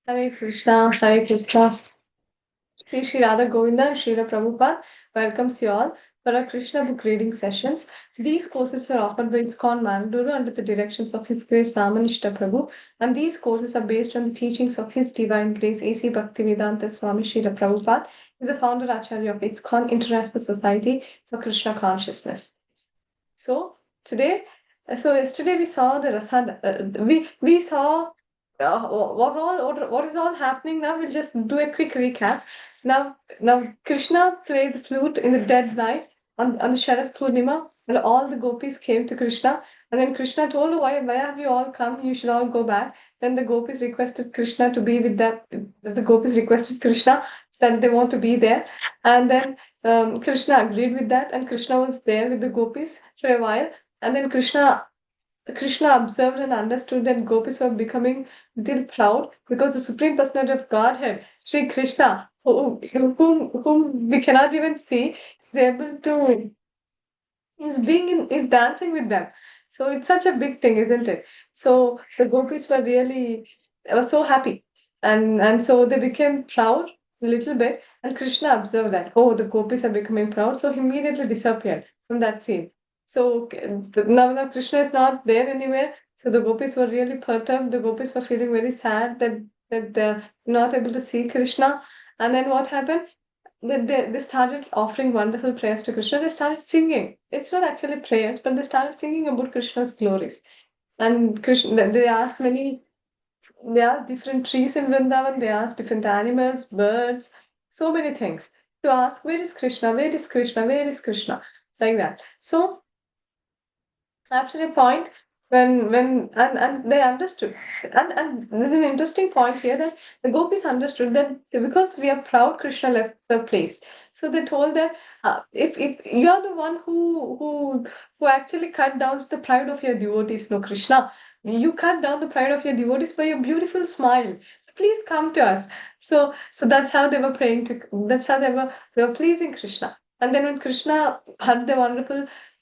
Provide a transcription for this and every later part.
Hare Krishna, Hare Krishna. Sri Radha Govinda and Srila Prabhupada welcomes you all for our Krishna book reading sessions. These courses are offered by ISKCON Mangaluru under the directions of His Grace Ramanishta Prabhu, and these courses are based on the teachings of His Divine Grace A.C. Bhaktivedanta Swami Srila Prabhupada, is a founder Acharya of ISKCON International Society for Krishna Consciousness. So today, so yesterday we saw the Rasad. We saw what is all happening now. We'll just do a quick recap. Now Krishna played the flute in the dead night on the Sharad Purnima, and all the gopis came to Krishna. And then Krishna told, why have you all come? You should all go back. Then the gopis requested Krishna to be with them. The gopis requested Krishna that they want to be there. And then Krishna agreed with that, and Krishna was there with the gopis for a while. And then Krishna observed and understood that gopis were becoming a little proud because the Supreme Personality of Godhead, Sri Krishna, whom we cannot even see, is able to is dancing with them. So it's such a big thing, isn't it? So the gopis were really were so happy, and so they became proud a little bit. And Krishna observed that, oh, the gopis are becoming proud, so he immediately disappeared from that scene. So now Krishna is not there anywhere. So the gopis were really perturbed. The gopis were feeling very sad that they're not able to see Krishna. And then what happened? They started offering wonderful prayers to Krishna. They started singing. It's not actually prayers, but they started singing about Krishna's glories. And Krishna, they asked different trees in Vrindavan, they asked different animals, birds, so many things to ask, where is Krishna? Where is Krishna? Where is Krishna? Like that. So after a point, and they understood, and there's an interesting point here that the gopis understood that because we are proud, Krishna left the place. So they told that if you are the one who actually cut down the pride of your devotees, no Krishna, you cut down the pride of your devotees by your beautiful smile. So please come to us. So that's how they were praying to. That's how they were pleasing Krishna. And then when Krishna heard the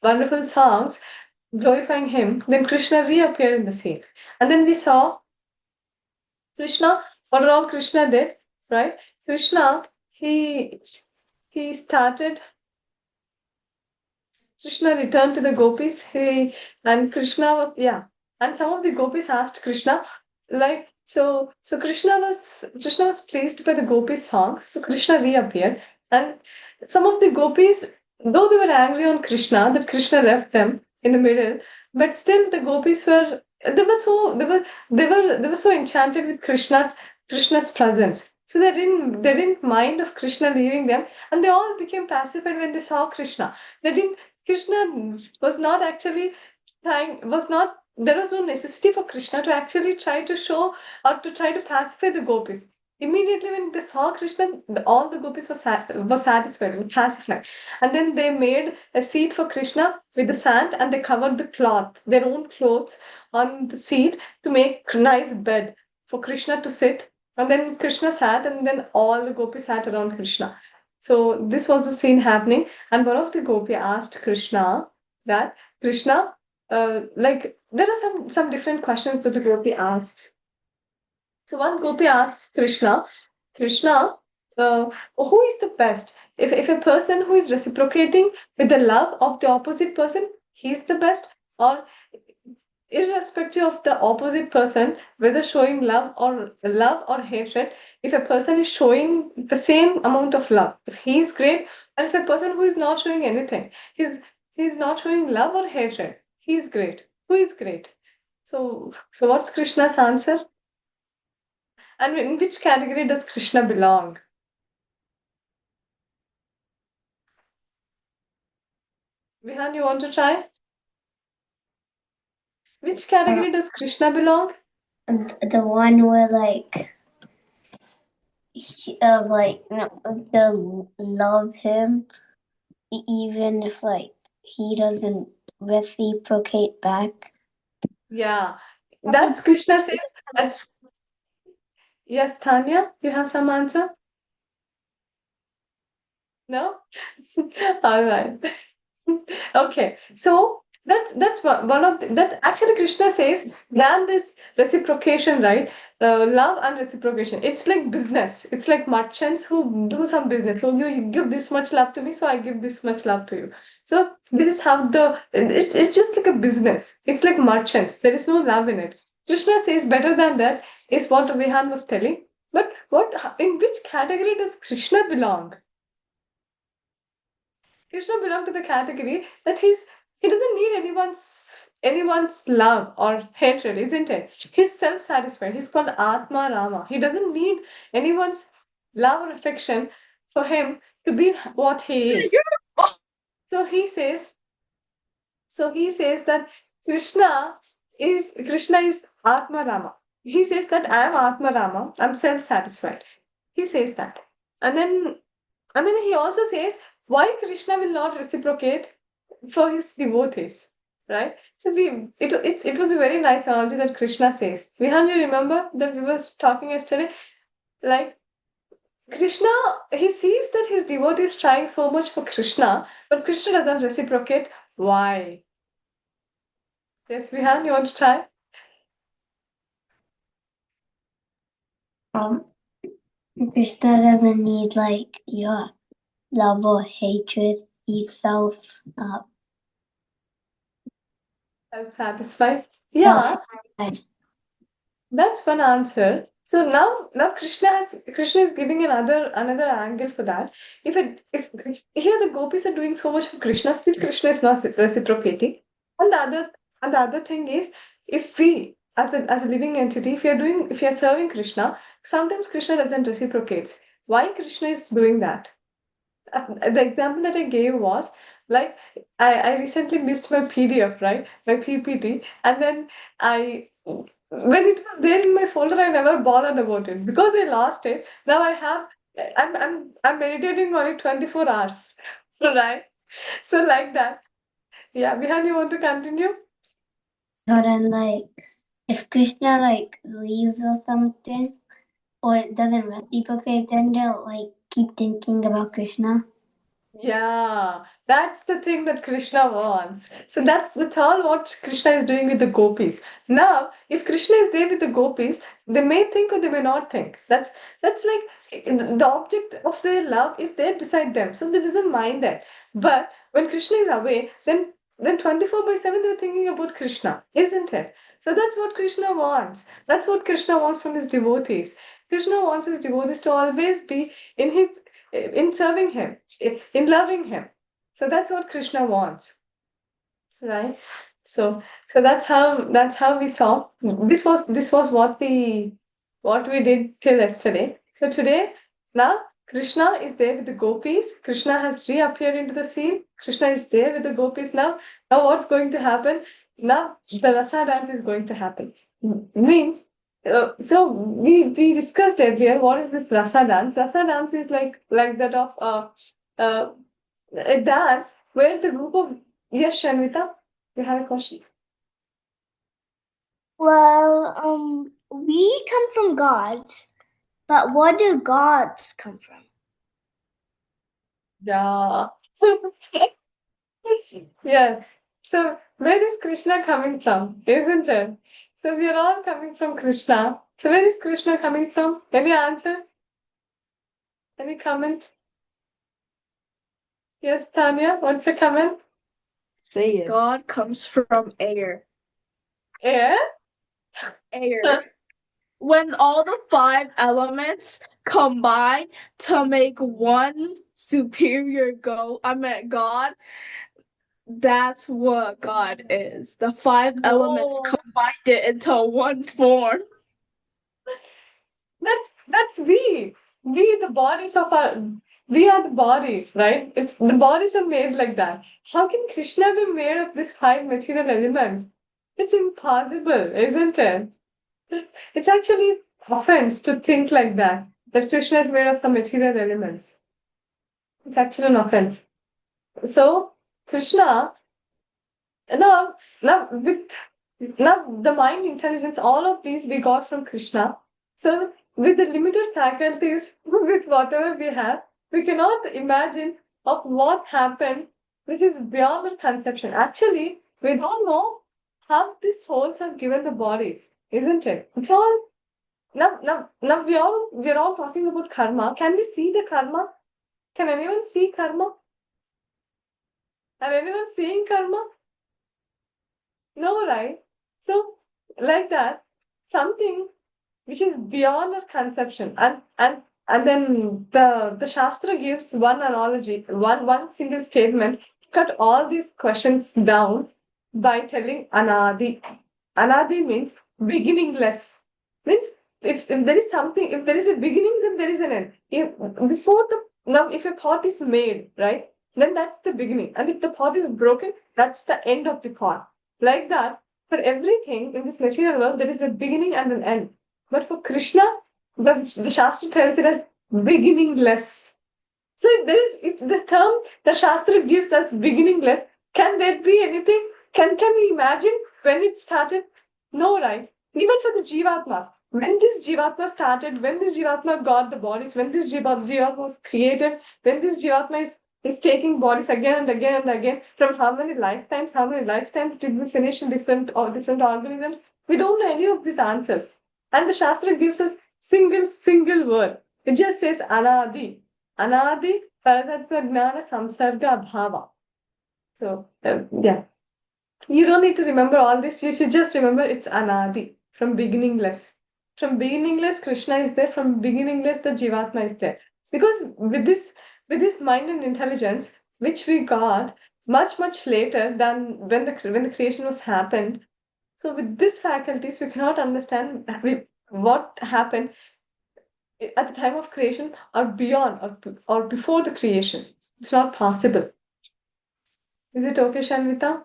wonderful songs glorifying him, then Krishna reappeared in the scene. And then we saw Krishna, what all Krishna did, right? Krishna, he started, Krishna returned to the gopis. And Krishna was, yeah. And some of the gopis asked Krishna, like, so Krishna was pleased by the gopis' song. So Krishna reappeared. And some of the gopis, though they were angry on Krishna, that Krishna left them in the middle, but still the gopis were they were so enchanted with Krishna's presence. So they didn't mind of Krishna leaving them, and they all became pacified when they saw Krishna. They didn't Krishna was not actually was not there was no necessity for Krishna to actually try to show or to try to pacify the gopis. Immediately when they saw Krishna, all the gopis were satisfied and pacified. And then they made a seat for Krishna with the sand, and they covered the cloth, their own clothes, on the seat to make a nice bed for Krishna to sit. And then Krishna sat, and then all the gopis sat around Krishna. So this was the scene happening, and one of the gopi asked Krishna that Krishna, like there are some different questions that the gopi asks. So one gopi asks Krishna, Krishna, who is the best? If a person who is reciprocating with the love of the opposite person, he's the best, or irrespective of the opposite person, whether showing love or hatred, if a person is showing the same amount of love, if he's great, and if a person who is not showing anything, he's not showing love or hatred, he's great. Who is great? So what's Krishna's answer? And in which category does Krishna belong? Vihan, you want to try? Which Uh, category does Krishna belong? the one where they'll love him even if he doesn't reciprocate back. Yeah, that's Krishna says. That's, yes, Tanya, you have some answer? No? All right. Okay. So One of that actually Krishna says grant this reciprocation, right? Love and reciprocation. It's like business. It's like merchants who do some business. So you give this much love to me, so I give this much love to you. So this is how it's just like a business. It's like merchants. There is no love in it. Krishna says better than that is what Vihan was telling. But what in which category does Krishna belong? Krishna belonged to the category that he doesn't need anyone's love or hatred, isn't it? He's self-satisfied. He's called Atma Rama. He doesn't need anyone's love or affection for him to be what he is. So he says, that Krishna is Atma Rama. He says that I am Atma Rama. I'm self-satisfied. He says that. And then he also says why Krishna will not reciprocate for his devotees, right? So it was a very nice analogy that Krishna says. Vihan, you remember that we were talking yesterday? Like Krishna, he sees that his devotee is trying so much for Krishna, but Krishna doesn't reciprocate. Why? Yes, Vihan, you want to try? Um, Krishna doesn't need like your love or hatred. He's Self-satisfied. Yeah, self-satisfied. that's one answer. So now Krishna is giving another angle for that. If here the gopis are doing so much for Krishna, still Krishna is not reciprocating. And the other thing is, if we as a living entity, if we are serving Krishna, sometimes Krishna doesn't reciprocate. Why Krishna is doing that? The example that I gave was like I recently missed my PDF, right? My PPT, and then I when it was there in my folder, I never bothered about it because I lost it. Now I'm meditating on it 24 hours, right? So like that. Yeah, Vihan, you want to continue? So then, like, if Krishna like leaves or something, or it doesn't reciprocate, then they'll like keep thinking about Krishna. Yeah, that's the thing that Krishna wants. So that's all what Krishna is doing with the gopis. Now, if Krishna is there with the gopis, they may think or they may not think. That's like the object of their love is there beside them, so they doesn't mind that. But when Krishna is away, then 24/7 they're thinking about Krishna, isn't it? So that's what Krishna wants. That's what Krishna wants from his devotees. Krishna wants his devotees to always be in serving him, in loving him. So that's what Krishna wants, right? So that's how we saw. This was what we did till yesterday. So today, now Krishna is there with the gopis. Krishna has reappeared into the scene. Krishna is there with the gopis now. Now what's going to happen? Now the rasa dance is going to happen. Means so we discussed earlier what is this rasa dance. Rasa dance is like that of uh, a dance where the group of yes, Shanvita, you have a question. Well, we come from gods, but where do gods come from? Yeah. Yes. So where is Krishna coming from? Isn't it? So we are all coming from Krishna. So where is Krishna coming from? Any answer? Any comment? Yes, Tanya, what's your comment? Say it. God comes from air. Air? Air. When all the five elements combine to make one superior God, that's what God is. The five elements No. combined it into one form. That's we. We the bodies of our we are the bodies, right? It's the bodies are made like that. How can Krishna be made of these five material elements? It's impossible, isn't it? It's actually offense to think like that. That Krishna is made of some material elements. It's actually an offense. So Krishna now now with now the mind intelligence, all of these we got from Krishna. So with the limited faculties, with whatever we have, we cannot imagine of what happened, which is beyond our conception. Actually, we don't know how these souls are given the bodies, isn't it? It's all now we're all talking about karma. Can we see the karma? Can anyone see karma? Are anyone seeing karma? No, right? So, like that, something which is beyond our conception, and then the Shastra gives one analogy, one single statement, cut all these questions down by telling Anadi. Anadi means beginningless. Means if there is something, if there is a beginning, then there is an end. If a pot is made, right, then that's the beginning. And if the pot is broken, that's the end of the pot. Like that, for everything in this material world, there is a beginning and an end. But for Krishna, the Shastra tells it as beginningless. So if the term the Shastra gives us beginningless, can there be anything? Can we imagine when it started? No, right? Even for the Jivatmas, when this Jivatma started, when this Jivatma got the bodies, when this Jivatma was created, when this Jivatma is taking bodies again and again and again, from how many lifetimes did we finish in different organisms? We don't know any of these answers. And the Shastra gives us single word. It just says Anadi. Anadi Paratattva Gnana Samsarga Bhava. So, yeah. You don't need to remember all this. You should just remember it's Anadi, from beginningless. From beginningless, Krishna is there. From beginningless, the Jivatma is there. Because with this mind and intelligence, which we got much later than when the creation was happened. So with these faculties, we cannot understand what happened at the time of creation or beyond or before the creation. It's not possible. Is it okay, Shanvita?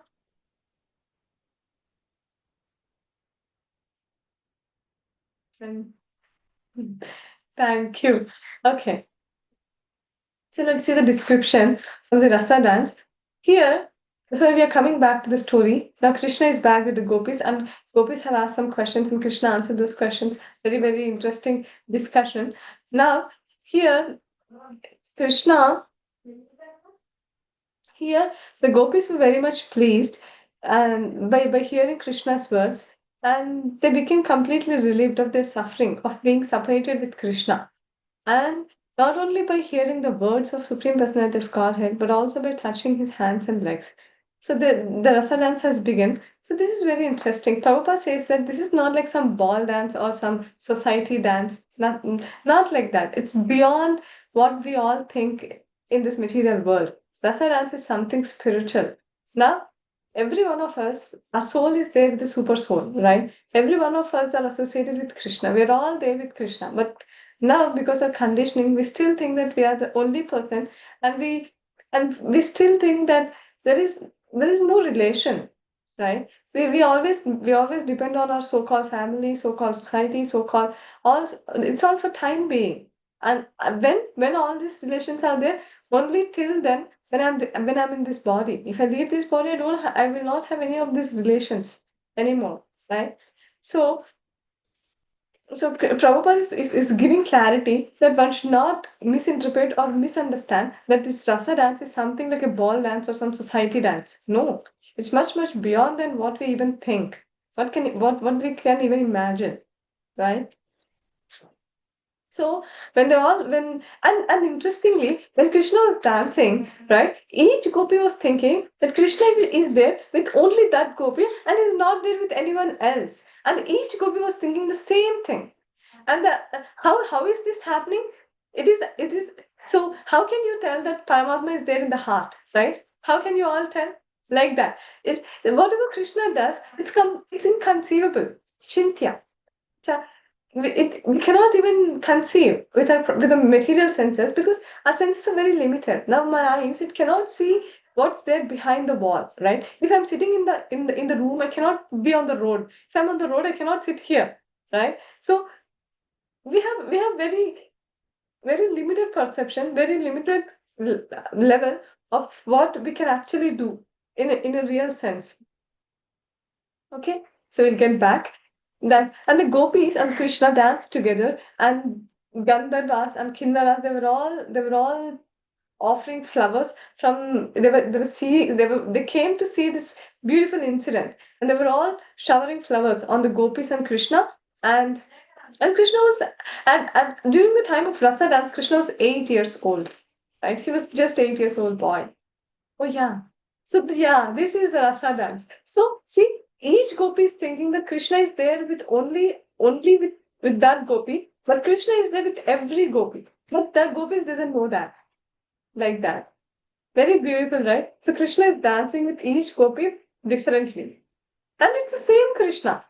Thank you. Okay. So let's see the description of the rasa dance. Here, so we are coming back to the story. Now Krishna is back with the gopis, and gopis have asked some questions, and Krishna answered those questions. Very interesting discussion. Now here, Krishna, here the gopis were very much pleased and by hearing Krishna's words, and they became completely relieved of their suffering of being separated with Krishna. And not only by hearing the words of Supreme Personality of Godhead, but also by touching his hands and legs. So the rasa dance has begun. So this is very interesting. Prabhupada says that this is not like some ball dance or some society dance. Not like that. It's beyond what we all think in this material world. Rasa dance is something spiritual. Now, every one of us, our soul is there with the super soul, right? Every one of us are associated with Krishna. We're all there with Krishna. But now, because of conditioning, we still think that we are the only person, and we still think that there is no relation, right? We always depend on our so-called family, so-called society, so-called all. It's all for time being, and when all these relations are there, only till then. When I'm in this body, if I leave this body, I will not have any of these relations anymore, right? So Prabhupada is giving clarity that one should not misinterpret or misunderstand that this rasa dance is something like a ball dance or some society dance. No, it's much beyond than what we even think. What we can even imagine, right? So and interestingly, when Krishna was dancing, right, each gopi was thinking that Krishna is there with only that gopi and is not there with anyone else. And each gopi was thinking the same thing. And how is this happening? It is so how can you tell that Paramatma is there in the heart, right? How can you all tell like that? Whatever Krishna does, it's inconceivable. Chintya. So we cannot even conceive with the material senses because our senses are very limited. Now my eyes, it cannot see what's there behind the wall, right? If I'm sitting in the room, I cannot be on the road. If I'm on the road, I cannot sit here, right? So we have very limited perception, very limited level of what we can actually do in a real sense. Okay, so we'll get back. Then and the gopis and Krishna danced together, and Gandharvas and Kinnaras, they were all offering flowers from they came to see this beautiful incident, and they were all showering flowers on the gopis and Krishna, and Krishna was and during the time of Rasa dance, Krishna was 8 years old, right? He was just 8 years old boy. Oh yeah. So yeah, this is the rasa dance. So see, each gopi is thinking that Krishna is there with only with that gopi, but Krishna is there with every gopi. But that gopis doesn't know that like that. Very beautiful, right? So Krishna is dancing with each gopi differently, and it's the same Krishna.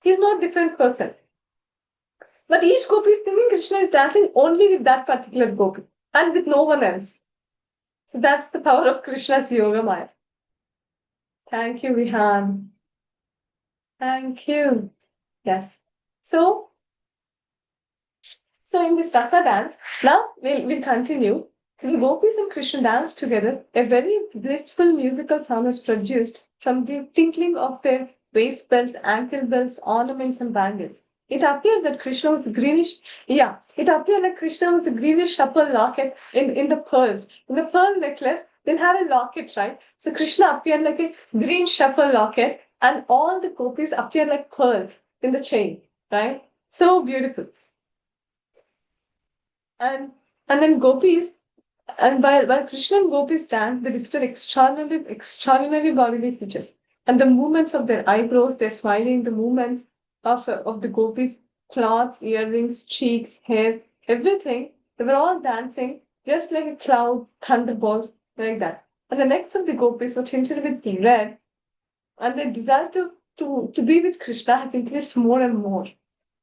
He's not different person. But each gopi is thinking Krishna is dancing only with that particular gopi and with no one else. So that's the power of Krishna's yoga maya. Thank you, Vihan. Thank you. Yes. So, in this rasa dance, now we'll continue. So the gopis and Krishna dance together. A very blissful musical sound is produced from the tinkling of their waist belts, ankle belts, ornaments, and bangles. It appeared that Krishna was greenish. Yeah, it appeared like Krishna was a greenish supple locket in the pearls. In the pearl necklace, they'll have a locket, right? So Krishna appeared like a green shuffle locket, and all the gopis appear like pearls in the chain, right? So beautiful. And then gopis, and while Krishna and gopis dance, they display extraordinary bodily features. And the movements of their eyebrows, their smiling, the movements of the gopis, cloths, earrings, cheeks, hair, everything, they were all dancing just like a cloud, thunderbolt, like that. And the necks of the gopis were tinted with red, and their desire to be with Krishna has increased more and more.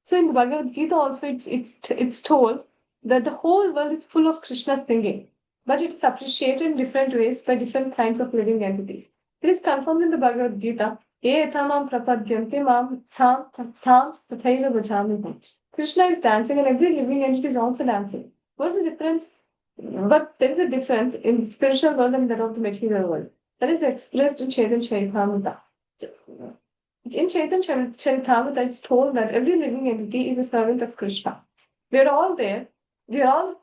So in the Bhagavad Gita also it's told that the whole world is full of Krishna's singing, but it's appreciated in different ways by different kinds of living entities. It is confirmed in the Bhagavad Gita, Ye tamam prapadyante mam tham tathaiva bhajami. Krishna is dancing and every living entity is also dancing. What's the difference? But there is a difference in the spiritual world and that of the material world. That is expressed in Chaitanya Charitamrita. In Chaitanya Charitamrita, it's told that every living entity is a servant of Krishna. We're all there. We're all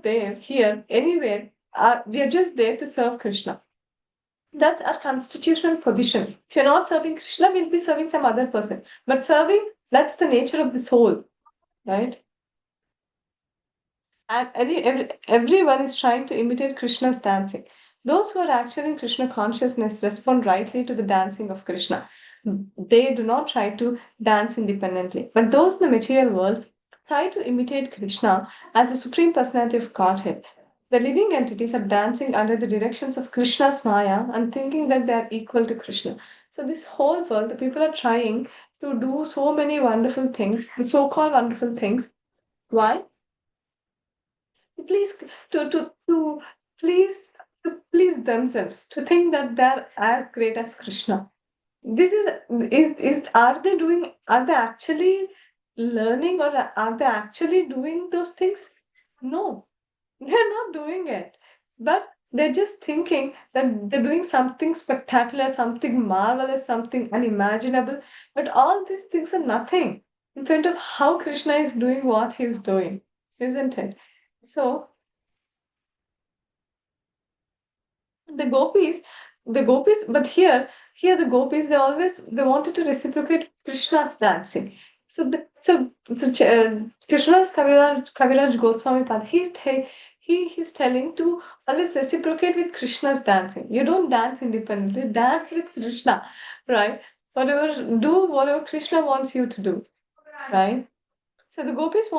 there, here, anywhere. We are just there to serve Krishna. That's our constitutional position. If you're not serving Krishna, we'll be serving some other person. But serving, that's the nature of the soul, right? And everyone is trying to imitate Krishna's dancing. Those who are actually in Krishna consciousness respond rightly to the dancing of Krishna. They do not try to dance independently. But those in the material world try to imitate Krishna as the Supreme Personality of Godhead. The living entities are dancing under the directions of Krishna's Maya and thinking that they are equal to Krishna. So, this whole world, the people are trying to do so many wonderful things, so called wonderful things. Why? Please to please to please themselves, to think that they're as great as Krishna. This is are they actually learning, or are they actually doing those things? No, they're not doing it. But they're just thinking that they're doing something spectacular, something marvelous, something unimaginable. But all these things are nothing in front of how Krishna is doing what he's doing, isn't it? So the gopis, but here the gopis, they wanted to reciprocate Krishna's dancing. Krishna's Kaviraj Goswami Pad, he's telling to always reciprocate with Krishna's dancing. You don't dance independently, dance with Krishna, right? Whatever Krishna wants you to do, right? So the gopis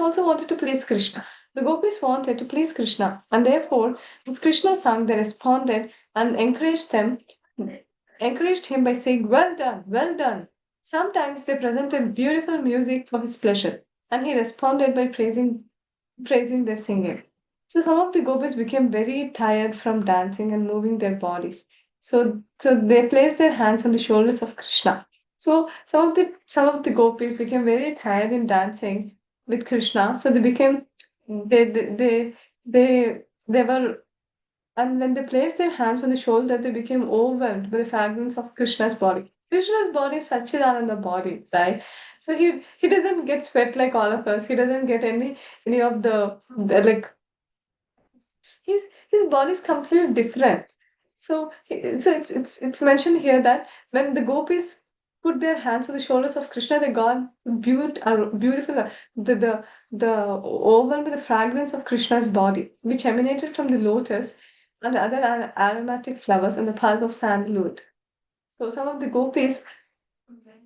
also wanted to please Krishna. The gopis wanted to please Krishna, and therefore, when Krishna sang, they responded and encouraged him by saying, "Well done, well done." Sometimes they presented beautiful music for his pleasure, and he responded by praising their singing. So some of the gopis became very tired from dancing and moving their bodies. So they placed their hands on the shoulders of Krishna. So some of the gopis became very tired in dancing with Krishna. So they were, and when they placed their hands on the shoulder, they became overwhelmed by the fragrance of Krishna's body. Krishna's body is Sachidananda body, right? So he doesn't get sweat like all of us. He doesn't get any of the like his body is completely different. So it's mentioned here that when the gopis put their hands on the shoulders of Krishna, they got beautiful the overwhelmed with the fragrance of Krishna's body, which emanated from the lotus and other aromatic flowers and the pulp of sandalwood. So some of the gopis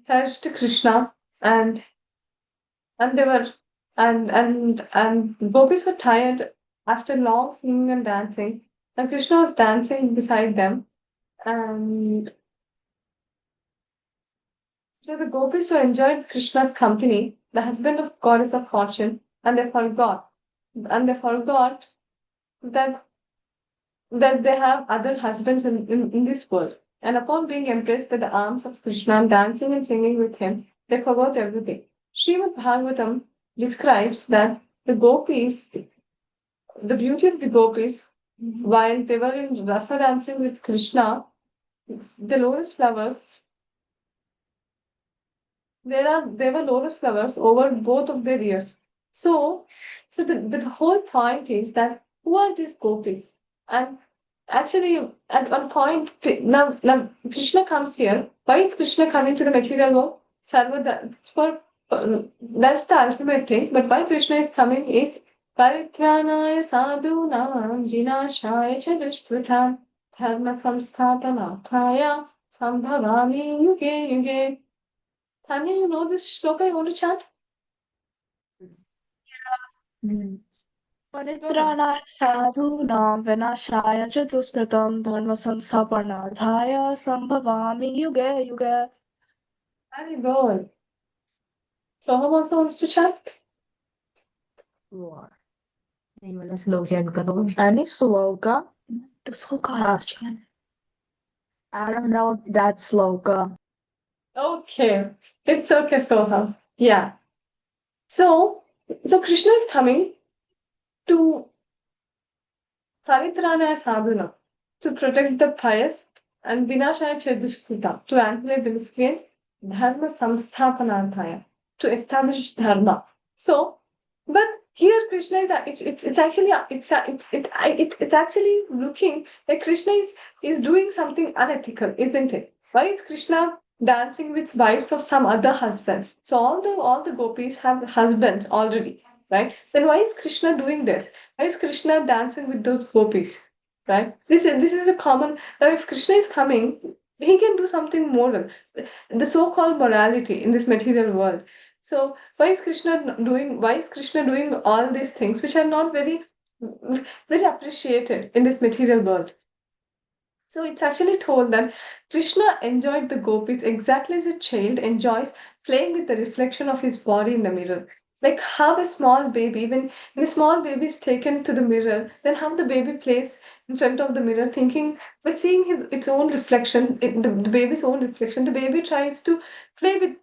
touched Krishna and and they were and gopis were tired after long singing and dancing, and Krishna was dancing beside them. And so the gopis who enjoyed Krishna's company, the husband of goddess of fortune, and they forgot that they have other husbands in this world. And upon being embraced by the arms of Krishna and dancing and singing with him, they forgot everything. Srimad Bhagavatam describes that the gopis, the beauty of the gopis, while they were in rasa dancing with Krishna, the lotus flowers, there were lotus flowers over both of their ears. So, the whole point is that who are these gopis? And actually, at one point, now Krishna comes here. Why is Krishna coming to the material world? That's the ultimate thing. But why Krishna is coming is Paritranaya sadhunam vinashaya cha dushkritam dharma samsthapanataya sambhavami yuge yuge. Tanya, you know this shloka? You want to chant? Paritrana sadhunam vinashaya cha duskritam dharma samsthapanadhaya sambhavami yuge yuge. Very good. Soham also wants to chant. नहीं वाला slow chant करो. Any sloka? The sloka has chant. I don't know that sloka. Okay, it's okay, Soham. Yeah. So Krishna is coming to Paritrana sadhuna, to protect the pious, and Vinashaya Chedushkuta, to annihilate the miscreants, Dharma Samsthapanarthaya, to establish Dharma. So, but here Krishna is it's actually it's actually looking like Krishna is doing something unethical, isn't it? Why is Krishna dancing with wives of some other husbands? So all the gopis have husbands already, right? Then why is Krishna doing this? Why is Krishna dancing with those gopis? Right? This is a common. Now, if Krishna is coming, he can do something moral, the so-called morality in this material world. So why is Krishna doing? Why is Krishna doing all these things which are not very appreciated in this material world? So it's actually told that Krishna enjoyed the gopis exactly as a child enjoys playing with the reflection of his body in the mirror. Like how a small baby, when a small baby is taken to the mirror, then how the baby plays in front of the mirror, thinking by seeing its own reflection, the baby's own reflection, the baby tries to play with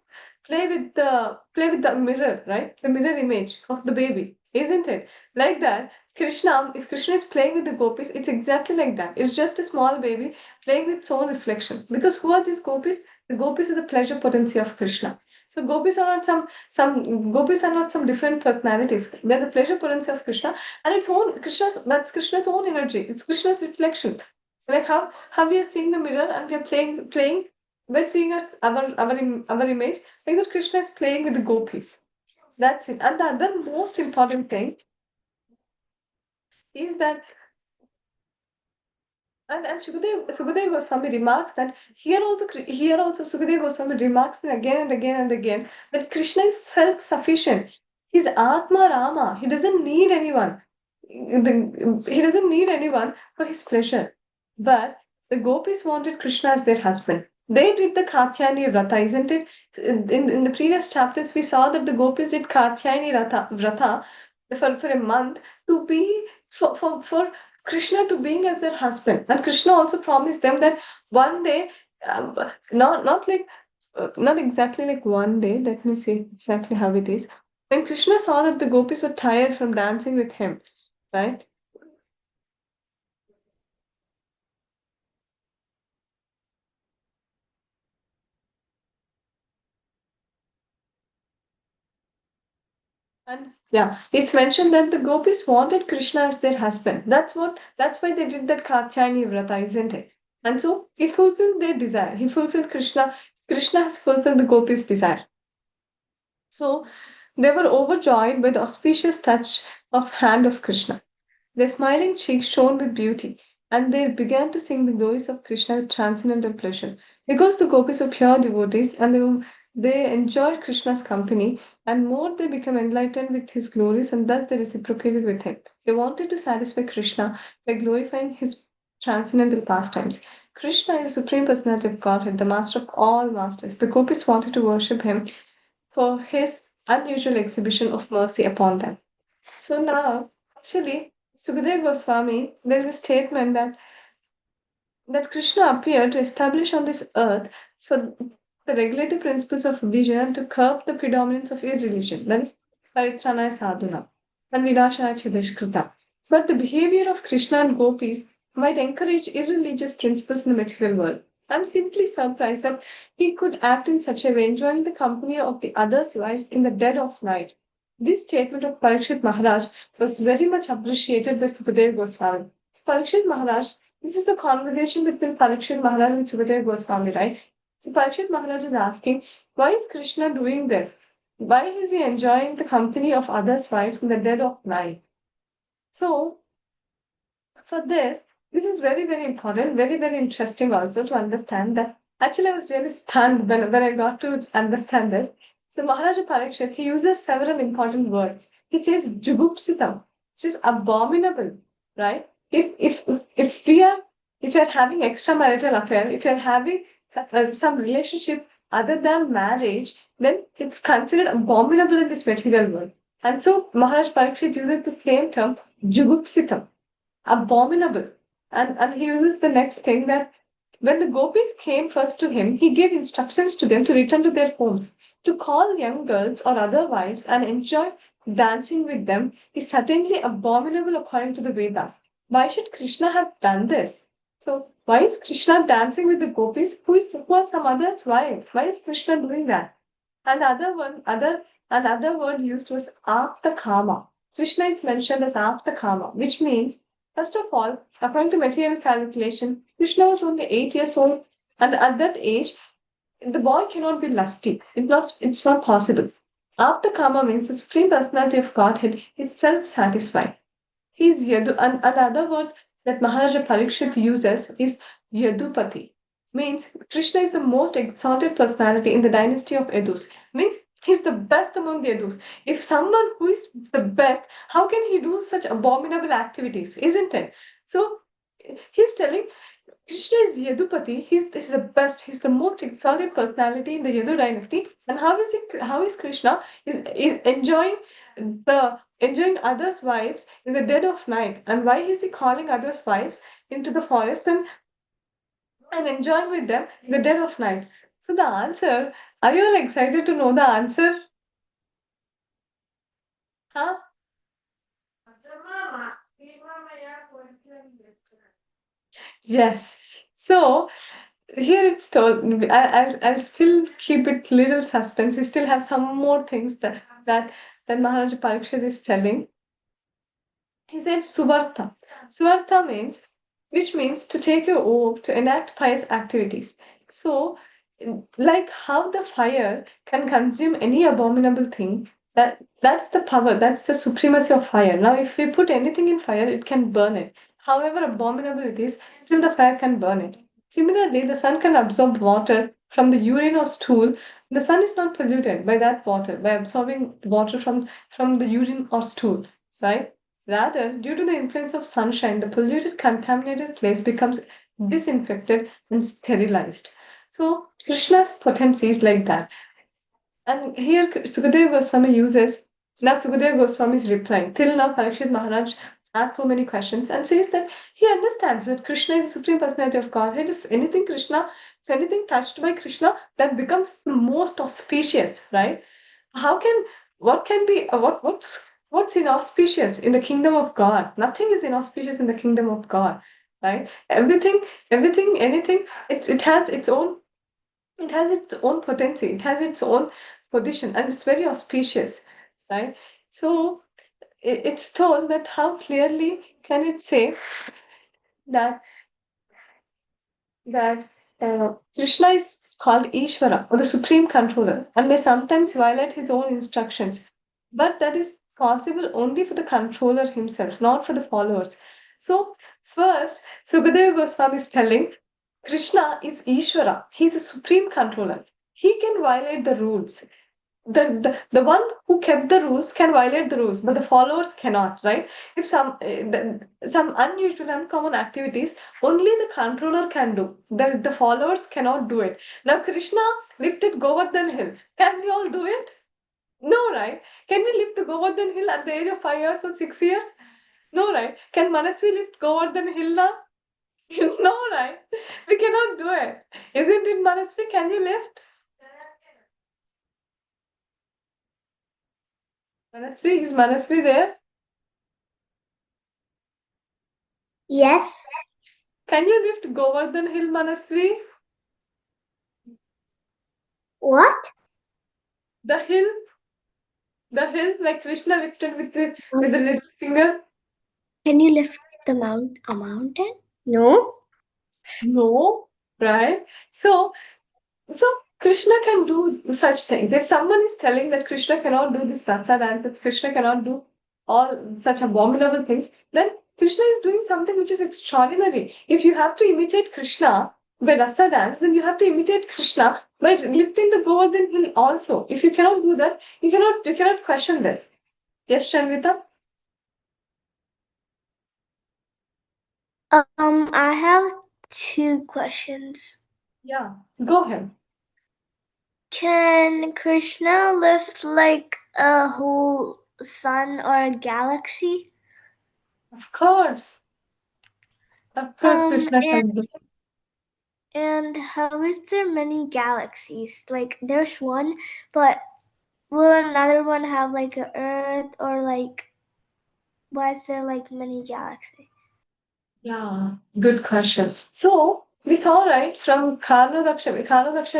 play with the mirror, right? The mirror image of the baby, isn't it? Like that, Krishna, if Krishna is playing with the gopis, it's exactly like that. It's just a small baby playing with its own reflection. Because who are these gopis? The gopis are the pleasure potency of Krishna. So gopis are not some gopis are not some different personalities. They're the pleasure potency of Krishna, and it's own that's Krishna's own energy. It's Krishna's reflection. Like how we are seeing the mirror and we are playing by seeing our image, like that Krishna is playing with the gopis. That's it. And the other most important thing is that and Sukadev Goswami remarks that here also Sukadev Goswami remarks again and again and again that Krishna is self-sufficient. He's Atma Rama. He doesn't need anyone. He doesn't need anyone for his pleasure. But the gopis wanted Krishna as their husband. They did the Katyayani Vrata, isn't it? In the previous chapters, we saw that the gopis did Katyayani Vrata for a month to be for Krishna to being as their husband. And Krishna also promised them that one day, not like not exactly like one day. Let me see exactly how it is. When Krishna saw that the gopis were tired from dancing with him, right? And yeah, it's mentioned that the gopis wanted Krishna as their husband. That's why they did that Katyayani Vrata, isn't it? And so he fulfilled their desire. He fulfilled Krishna. Krishna has fulfilled the gopis' desire. So they were overjoyed by the auspicious touch of hand of Krishna. Their smiling cheeks shone with beauty, and they began to sing the glories of Krishna with transcendental pleasure. Because the gopis were pure devotees and they enjoyed Krishna's company, and more they became enlightened with his glories, and thus they reciprocated with him. They wanted to satisfy Krishna by glorifying his transcendental pastimes. Krishna is the Supreme Personality of Godhead, the master of all masters. The gopis wanted to worship him for his unusual exhibition of mercy upon them. So now, actually, Sukadeva Goswami, there is a statement that Krishna appeared to establish on this earth for the regulative principles of religion and to curb the predominance of irreligion, that is, Paritranaya Sadhana and Vinashaya Chideshkruta. But the behavior of Krishna and gopis might encourage irreligious principles in the material world. I'm simply surprised that he could act in such a way, enjoying the company of the others' wives in the dead of night. This statement of Parikshit Maharaj was very much appreciated by Sukadeva Goswami. Parikshit Maharaj, this is the conversation between Parikshit Maharaj and Sukadeva Goswami, right? So Parikshit Maharaj is asking, why is Krishna doing this? Why is he enjoying the company of others' wives in the dead of night? So for this is very, very important, very, very interesting also to understand that. Actually, I was really stunned when I got to understand this. So Maharaja Parikshit, he uses several important words. He says jugupsitam. This is abominable, right? If we are if you're having extramarital affair, if you're having some relationship other than marriage, then it's considered abominable in this material world. And so Maharaj Parikshit uses the same term, jugupsitam, abominable. And he uses the next thing that when the gopis came first to him, he gave instructions to them to return to their homes. To call young girls or other wives and enjoy dancing with them is certainly abominable according to the Vedas. Why should Krishna have done this? So why is Krishna dancing with the gopis who are some others' wives? Why is Krishna doing that? And another word used was Apta Kama. Krishna is mentioned as Apta Kama, which means, first of all, according to material calculation, Krishna was only 8 years old, and at that age, the boy cannot be lusty. It's not possible. Apta Kama means the Supreme Personality of Godhead is self satisfied. He is Yadu, and another word that Maharaja Parikshit uses is Yadupati. Means Krishna is the most exalted personality in the dynasty of Yadus. Means he's the best among the Yadus. If someone who is the best, how can he do such abominable activities? Isn't it? So he's telling Krishna is Yadupati. He's the best. He's the most exalted personality in the Yadu dynasty. And how is Krishna is enjoying others' wives in the dead of night? And why is he calling others' wives into the forest and enjoying with them in the dead of night? So the answer, are you all excited to know the answer? Huh? Yes. So here it's told. I'll still keep it little suspense. We still have some more things that Maharaja Parikshit is telling. He said Suvartha. Suvartha means which means to take your oath to enact pious activities. So, like how the fire can consume any abominable thing, that's the power, that's the supremacy of fire. Now, if we put anything in fire, it can burn it. However abominable it is, still the fire can burn it. Similarly, the sun can absorb water from the urine or stool. The sun is not polluted by that water, by absorbing water from the urine or stool, right? Rather, due to the influence of sunshine, the polluted, contaminated place becomes disinfected and sterilized. So, Krishna's potency is like that. And here Sukadeva Goswami uses, now Sukadeva Goswami is replying. Till now, Parikshit Maharaj asks so many questions and says that he understands that Krishna is the Supreme Personality of Godhead. If anything touched by Krishna, that becomes the most auspicious, right? How can, what can be, what's inauspicious in the kingdom of God? Nothing is inauspicious in the kingdom of God, right? Anything, it has its own potency, it has its own position, and it's very auspicious, right? So it's told that how clearly can it say that that Krishna is called Ishvara or the supreme controller and may sometimes violate his own instructions. But that is possible only for the controller himself, not for the followers. So, first, Sukadeva Goswami is telling Krishna is Ishvara, he is a supreme controller. He can violate the rules. The one who kept the rules can violate the rules, but the followers cannot, right? If some unusual, uncommon activities, only the controller can do. The followers cannot do it. Now, Krishna lifted Govardhan Hill. Can we all do it? No, right? Can we lift the Govardhan Hill at the age of 5 years or 6 years? No, right? Can Manasvi lift Govardhan Hill now? No, right? We cannot do it. Isn't it, Manasvi? Can you lift? Manasvi, is Manasvi there? Yes. Can you lift Govardhan Hill, Manasvi? What? The hill like Krishna lifted with the little finger. Can you lift a mountain? No. No, right? So Krishna can do such things. If someone is telling that Krishna cannot do this rasa dance, that Krishna cannot do all such abominable things, then Krishna is doing something which is extraordinary. If you have to imitate Krishna by rasa dance, then you have to imitate Krishna by lifting the Govardhan Hill also. If you cannot do that, you cannot question this. Yes, Shanvita? I have 2 questions. Yeah, go ahead. Can Krishna lift like a whole sun or a galaxy? Of course. Of course, Krishna and, can do. and how is there many galaxies? Like there's one, but will another one have like an Earth, or like why is there like many galaxies? Yeah, good question. So we saw, right, from Karnadaksha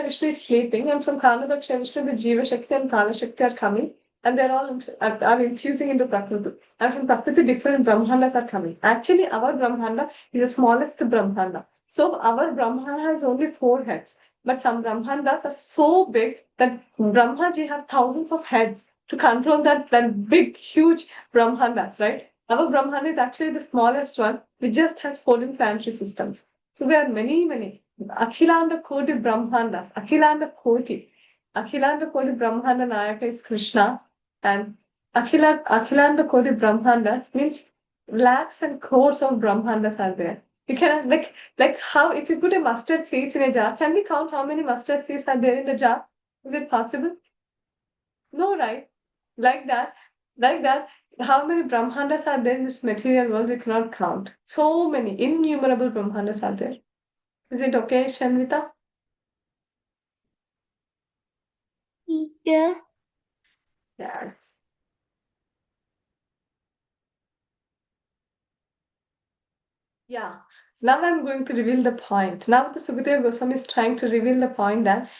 Vishnu is sleeping, and from Karnadaksha Vishnu, the Jiva Shakti and Kala Shakti are coming, and they're all are infusing into Prakriti. And from Prakriti, different Brahmandas are coming. Actually, our Brahmanda is the smallest Brahmanda. So our Brahma has only 4 heads, but some Brahmandas are so big that Brahmaji have thousands of heads to control that big, huge Brahmandas, right? Our Brahmanda is actually the smallest one, which just has 14 planetary systems. So there are many, many. Akhilanda Koti Brahmandas, Akhilanda Koti. Akhilanda Koti Brahmanda Nayaka is Krishna, and Akhilanda Koti Brahmandas means lakhs and crores of Brahmandas are there. You can like how if you put a mustard seeds in a jar, can we count how many mustard seeds are there in the jar? Is it possible? No, right? Like that, like that. How many Brahmandas are there in this material world? We cannot count. So many, innumerable Brahmandas are there. Is it okay, Shanvita? Yeah. Yes. Yeah. Now I'm going to reveal the point. Now the Sukadeva Goswami is trying to reveal the point that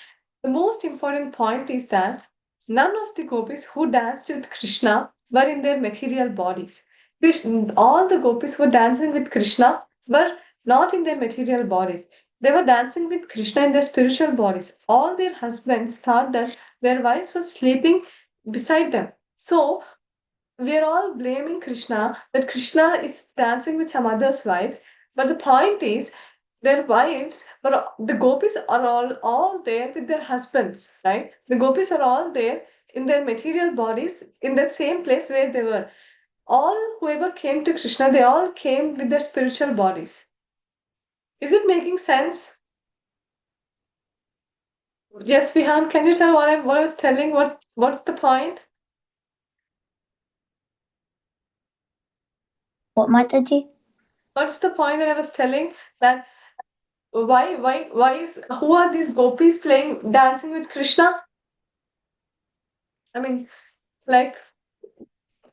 the most important point is that none of the gopis who danced with Krishna were in their material bodies. All the gopis who were dancing with Krishna were not in their material bodies. They were dancing with Krishna in their spiritual bodies. All their husbands thought that their wives were sleeping beside them. So we are all blaming Krishna that Krishna is dancing with some other's wives. But the point is, their wives, but the gopis are all there with their husbands, right? The gopis are all there in their material bodies in the same place where they were. All whoever came to Krishna, they all came with their spiritual bodies. Is it making sense? Yes, Vihan, can you tell what I was telling? What's the point? What, Mataji? What's the point that I was telling that why is who are these gopis playing dancing with Krishna? I mean, like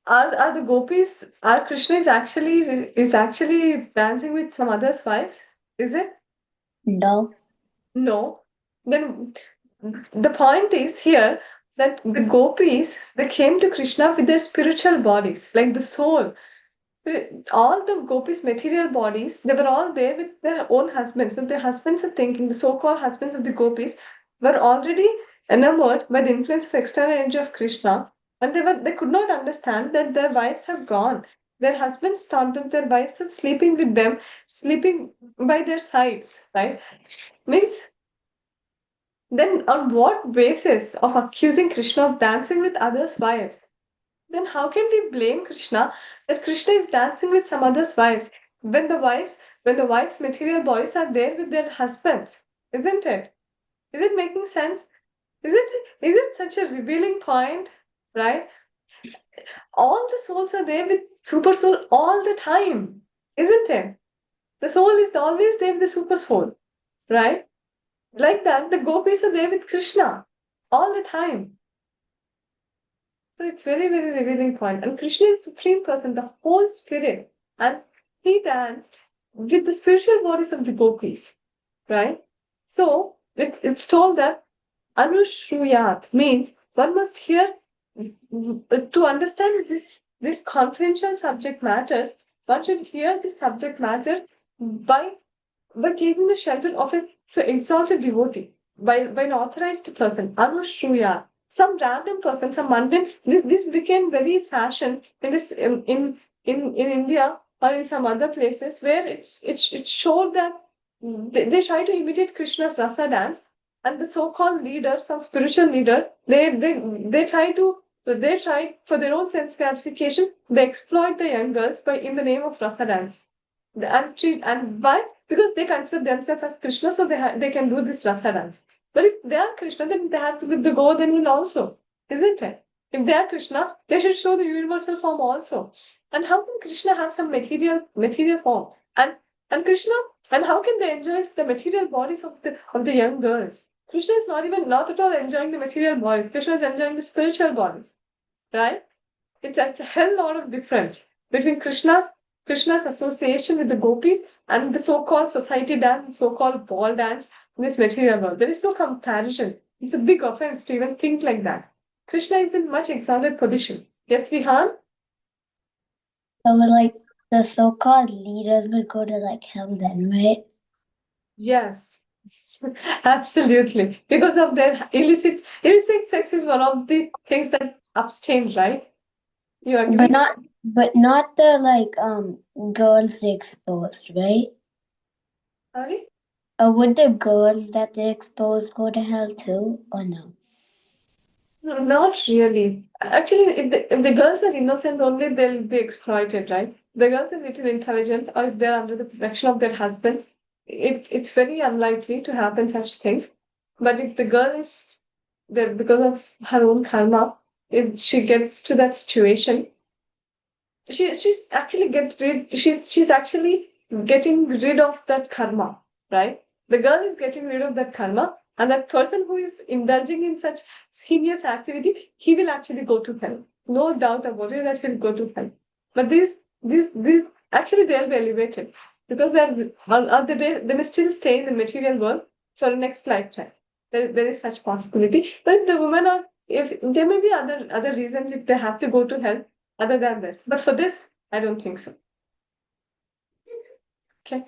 are the gopis are Krishna is actually dancing with some other's wives? Is it? No. No. Then the point is here that the gopis, they came to Krishna with their spiritual bodies, like the soul. All the gopis' material bodies, they were all there with their own husbands. So the husbands are thinking, the so-called husbands of the gopis were already enamored by the influence of external energy of Krishna, and they could not understand that their wives have gone. Their husbands thought that their wives are sleeping with them, sleeping by their sides, right? Means then on what basis of accusing Krishna of dancing with others' wives? Then how can we blame Krishna that Krishna is dancing with some other's wives when the wives' material bodies are there with their husbands? Isn't it? Is it making sense? Is it such a revealing point? Right? All the souls are there with super soul all the time, isn't it? The soul is always there with the super soul, right? Like that, the gopis are there with Krishna all the time. So it's very, very revealing point. And Krishna is supreme person, the whole spirit. And he danced with the spiritual bodies of the gopis, right? So it's told that Anushruyat means one must hear to understand this confidential subject matters, one should hear this subject matter by by taking the shelter of a exalted devotee, by an authorized person, Anushruya, some random person, some mundane. This became very fashion in this in India or in some other places where it showed that they try to imitate Krishna's rasa dance, and the so-called leader, some spiritual leader, they try for their own sense gratification. They exploit the young girls by in the name of rasa dance. And why? Because they consider themselves as Krishna, so they can do this rasa dance. But if they are Krishna, then they have to with the Govardhan also, isn't it? If they are Krishna, they should show the universal form also. And how can Krishna have some material form? And Krishna, and how can they enjoy the material bodies of the young girls? Krishna is not at all enjoying the material bodies. Krishna is enjoying the spiritual bodies, right? It's a hell lot of difference between Krishna's association with the gopis and the so-called society dance, so-called ball dance in this material world. There is no comparison. It's a big offense to even think like that. Krishna is in much exalted position. Yes, Vihan? So like the so-called leaders would go to like hell then, right? Yes. Absolutely. Because of their illicit sex is one of the things that abstain, right? You agree? But not the like girls they exposed, right? Sorry? Would the girls that they exposed go to hell too, or no? No, not really. Actually, if the girls are innocent only, they'll be exploited, right? The girls are little intelligent, or if they're under the protection of their husbands, it's very unlikely to happen such things. But if the girl is there because of her own karma, if she gets to that situation, she's actually she's actually getting rid of that karma, right? The girl is getting rid of that karma, and that person who is indulging in such heinous activity, he will actually go to hell. No doubt about it that he'll go to hell. But these actually they'll be elevated because they may still stay in the material world for the next lifetime. There is such possibility. But if the women are if there may be other reasons if they have to go to hell other than this. But for this, I don't think so. Okay.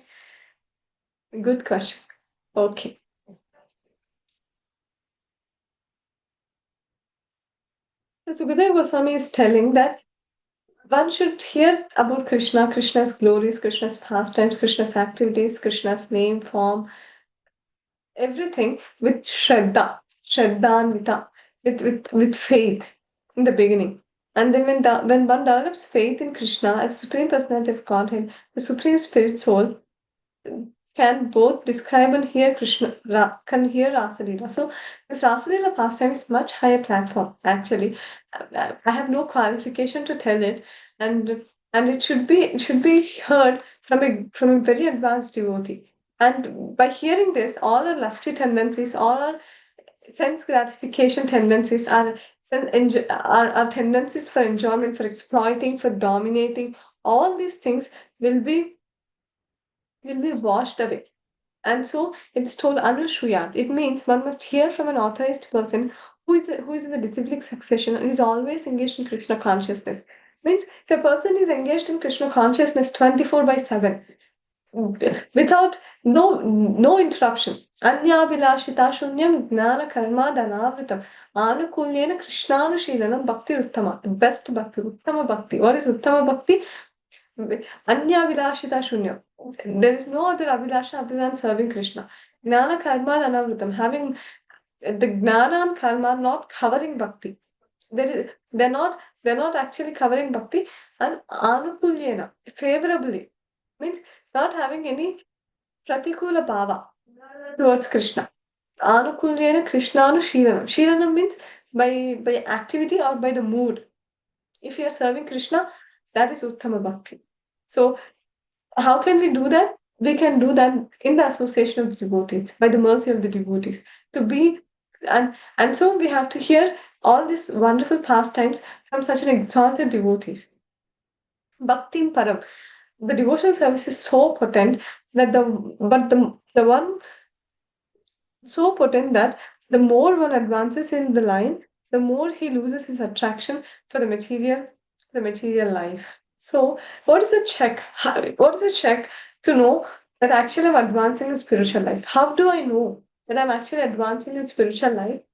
Good question. Okay. So Sukadeva Goswami is telling that one should hear about Krishna, Krishna's glories, Krishna's pastimes, Krishna's activities, Krishna's name, form, everything with Shraddhanvita, with faith in the beginning. And then when one develops faith in Krishna as Supreme Personality of Godhead, the Supreme Spirit Soul, can both describe and hear can hear Rasalila. So this Rasalila pastime is much higher platform. Actually, I have no qualification to tell it, and it should be heard from a very advanced devotee. And by hearing this, all our lusty tendencies, all our sense gratification tendencies, our tendencies for enjoyment, for exploiting, for dominating, all these things will be washed away. And so it's told Anushuyat. It means one must hear from an authorized person who is in the disciplic succession and is always engaged in Krishna consciousness. Means if a person is engaged in Krishna consciousness 24/7, without no interruption. Anya vilashita shunyam gnana karma dhanavritam anukulyena krishnanushilanam bhakti uttama. Best bhakti, uttama bhakti. What is uttama bhakti? Anya vilashita shunyam. There is no other abhilasha other than serving Krishna. Gnana karma dhanavritam. Having the gnana and karma not covering bhakti. They're not actually covering bhakti, and anukulyena, favorably, means not having any pratikula bhava towards Krishna. Anukulyena Krishnanu Shiranam. Shiranam means by activity or by the mood. If you are serving Krishna, that is Uttama Bhakti. So how can we do that? We can do that in the association of the devotees, by the mercy of the devotees. To be and so we have to hear all these wonderful pastimes from such an exalted devotees. Bhakti Param. The devotional service is so potent that the one so potent that the more one advances in the line, the more he loses his attraction for the material life. So, what is a check? What is a check to know that actually I'm advancing in spiritual life? How do I know that I'm actually advancing in spiritual life?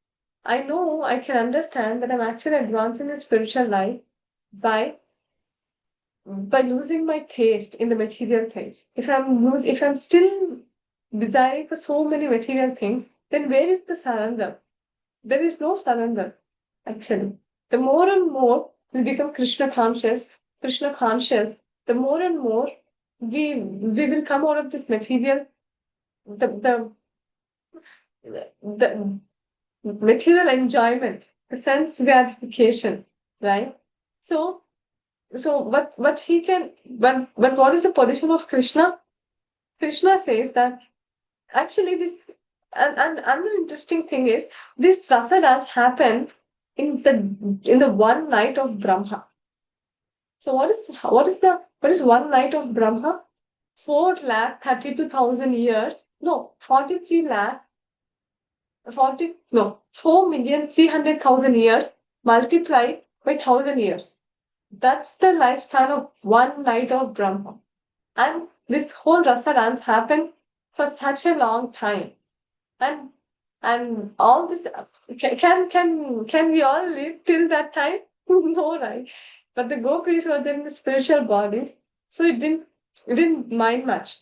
I know I can understand that I'm actually advancing in spiritual life by losing my taste in the material things. If I'm still desiring for so many material things, then where is the surrender? There is no surrender, actually. The more and more we become Krishna conscious, the more and more we will come out of this material, the the material enjoyment, the sense gratification, right? So but he can but what is the position of Krishna? Krishna says that actually this and another interesting thing is this rasa dance happened in the one night of Brahma. So what is one night of Brahma? 4,32,000 years. No, 43 lakh 4,300,000 years multiplied by 1,000 years. That's the lifespan of one night of Brahma. And this whole rasa dance happened for such a long time. And all this can we all live till that time? No, right? But the gopis were then in the spiritual bodies, so it didn't mind much.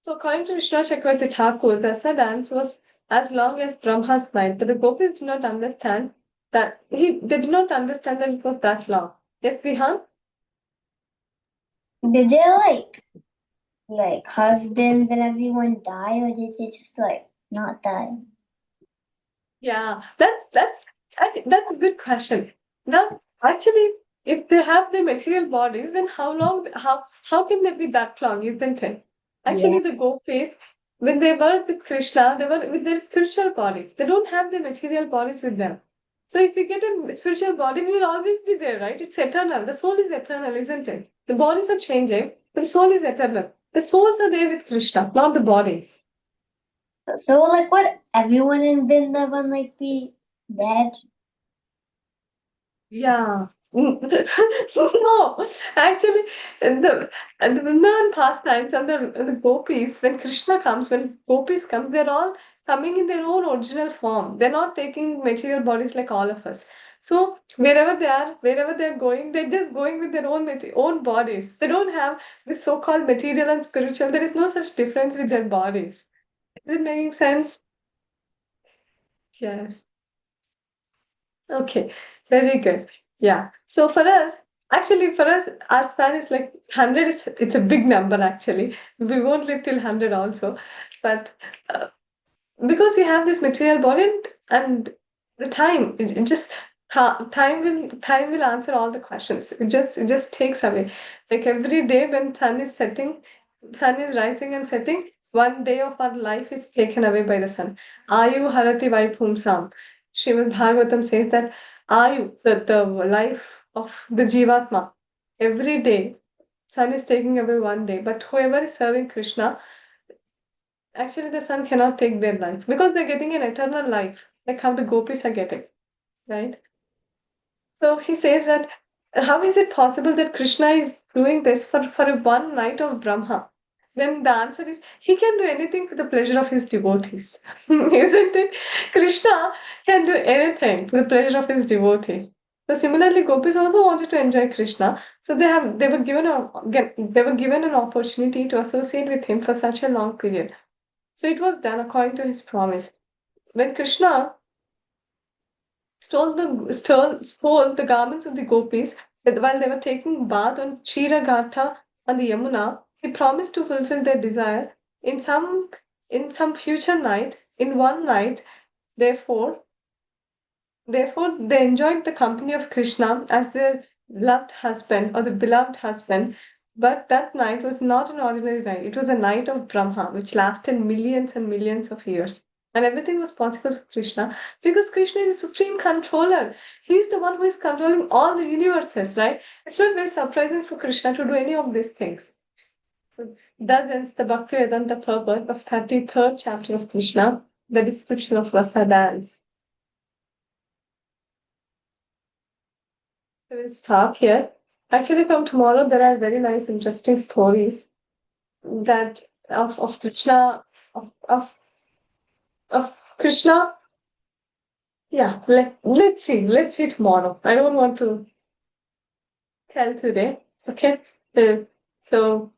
So according to Vishnu Chakravarti Thakur, the rasa dance was as long as Brahma's mind, but the gopis did not understand they did not understand that it was that long. Yes, Vihan? Did they like husbands and everyone die, or did they just not die? Yeah, that's a good question. Now, actually, if they have the material bodies, then how can they be that long, isn't it? Actually, the gopis, when they were with Krishna, they were with their spiritual bodies. They don't have the material bodies with them. So if we get a spiritual body, we will always be there, right? It's eternal. The soul is eternal, isn't it? The bodies are changing, but the soul is eternal. The souls are there with Krishna, not the bodies. So would everyone in Vrindavan be dead? Yeah. No, actually, the Vrindavan pastimes and the gopis, when Krishna comes, when gopis come, they're all coming in their own original form. They're not taking material bodies like all of us. So wherever they're going, they're just going with their own bodies. They don't have this so-called material and spiritual. There is no such difference with their bodies. Is it making sense? Yes. Okay, very good. Yeah. So for us, our span is like 100 it's a big number actually. We won't live till 100 also. But because we have this material body and the time, it just time will answer all the questions. It just takes away. Like every day when sun is rising and setting, one day of our life is taken away by the sun. Ayu harati vaipumsam. Srimad Bhagavatam says that Ayu, the life of the Jivatma, every day, sun is taking away one day. But whoever is serving Krishna, actually the sun cannot take their life because they're getting an eternal life. like how the gopis are getting, right? So he says that how is it possible that Krishna is doing this for a one night of Brahma? Then the answer is he can do anything for the pleasure of his devotees. Isn't it? Krishna can do anything for the pleasure of his devotee. So similarly, gopis also wanted to enjoy Krishna. So they were given an opportunity to associate with him for such a long period. So it was done according to his promise. When Krishna stole the garments of the gopis while they were taking bath on Chiragata on the Yamuna. He promised to fulfill their desire in some future night, in one night. Therefore, Therefore, they enjoyed the company of Krishna as their loved husband or the beloved husband. But that night was not an ordinary night. It was a night of Brahma, which lasted millions and millions of years. And everything was possible for Krishna because Krishna is the supreme controller. He's the one who is controlling all the universes, right? It's not very surprising for Krishna to do any of these things. So, thus ends the Bhakti Vedanta purport of 33rd chapter of Krishna, the description of rasa dance. So we'll stop here. Actually, from tomorrow there are very nice, interesting stories that of Krishna of Krishna. Yeah, let's see tomorrow. I don't want to tell today. Okay, so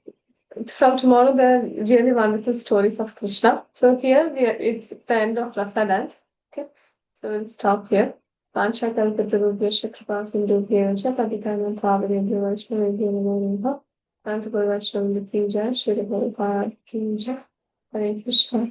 from tomorrow there are really wonderful stories of Krishna. So here it's the end of Rasa dance. Okay, so we'll stop here. पांचकल्पतरुभ्यश्च कृपासिन्धुभ्येव च पतितानां पावनेभ्यो वैष्णवेभ्यो नमो नमः। अनन्तपुरवैष्णववृत्ति जय श्री प्रभुपाद की जय। हरे कृष्ण।